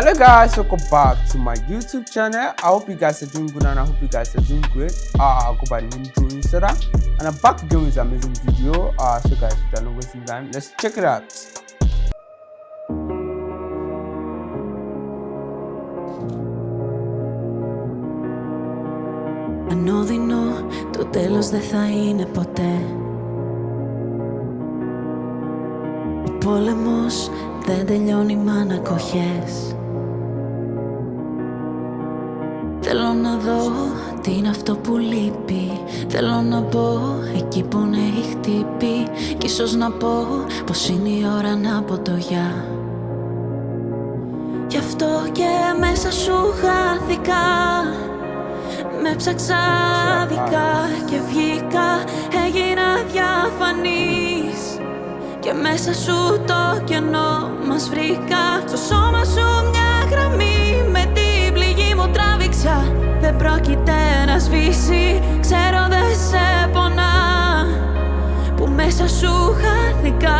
Hello guys, welcome back to my YouTube channel. I hope you guys are doing good and I hope you guys are doing great. I'll go by the name Drew Instead, and I'm back again with an amazing video. So guys, without no wasting time, let's check it out. Ανώδυνο, το τέλος δεν θα είναι ποτέ. Ο πόλεμος δεν τελειώνει μ' ανακοχές. Θέλω να δω τι είναι αυτό που λείπει. Θέλω να μπω εκεί που έχει χτύπη. Κι ίσως να πω πως είναι η ώρα να πω το γεια. Γι' αυτό και μέσα σου χάθηκα. Με ψάξα δικά και βγήκα. Έγινα διαφανής. Και μέσα σου το κενό μας βρήκα. Στο σώμα σου μια γραμμή. Με την πληγή μου τράβηξα. Δεν πρόκειται να σβήσει. Ξέρω δεν σε πονά. Που μέσα σου χάθηκα.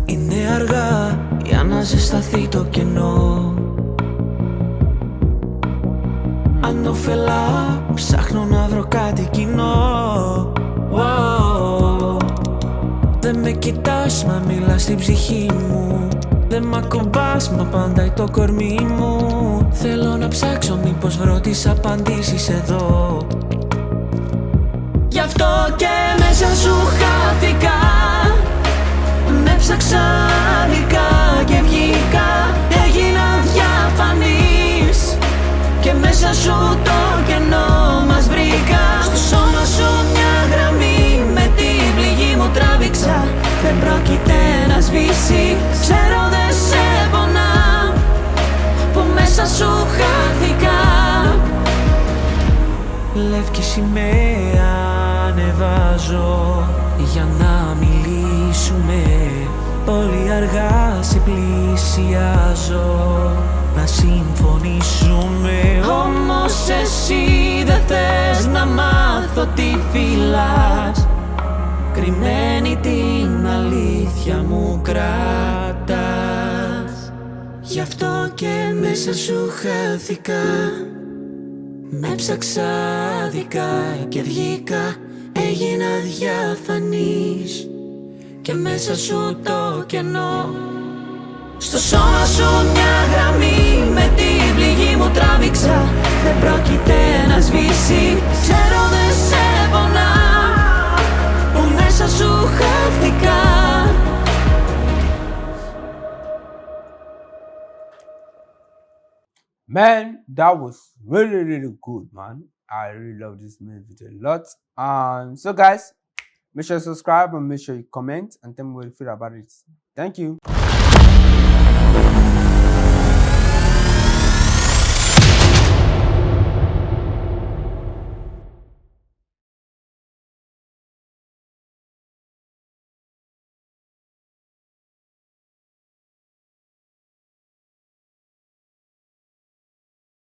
Είναι αργά για να ζεσταθεί το κενό. Ανώφελα, ψάχνω να βρω κάτι κοινό. Δεν με κοιτάς, μα μιλάς στην ψυχή μου. Δεν μ' ακουμπάς, μα παντάει το κορμί μου. Θέλω να ψάξω, μήπως βρω τις απαντήσεις εδώ. Γι' αυτό και μέσα σου χάθηκα. Με ψάξα δικά και βγήκα. Έγινα διαφανής. Και μέσα σου το κενό μας βρήκα. Στο σώμα σου μια γραμμή. Με την πληγή μου τράβηξα. Δεν πρόκειται να σβήσει. Ξέρω δεν σε πονά. Που μέσα σου χάθηκα. Λευκή σημαία ανεβάζω. Για να μιλήσουμε. Πολύ αργά σε πλησιάζω. Να συμφωνήσουμε. Όμως εσύ δεν θες να μάθω τι φυλάς. Κρυμμένη την αλήθεια μου κρατάς. Γι' αυτό και μέσα σου χάθηκα. Με ψάξα δικά και βγήκα. Έγινα διαφανής. Και μέσα σου το κενό. Στο σώμα σου μια γραμμή. Με την πληγή μου τράβηξα. Δεν πρόκειται να σβήσει. Ξέρω δεν σε πονά. Που μέσα σου χάθηκα. Man, that was really good, man. I really love this movie a lot. So guys, make sure you subscribe and make sure you comment and tell me what you feel about it. Thank you.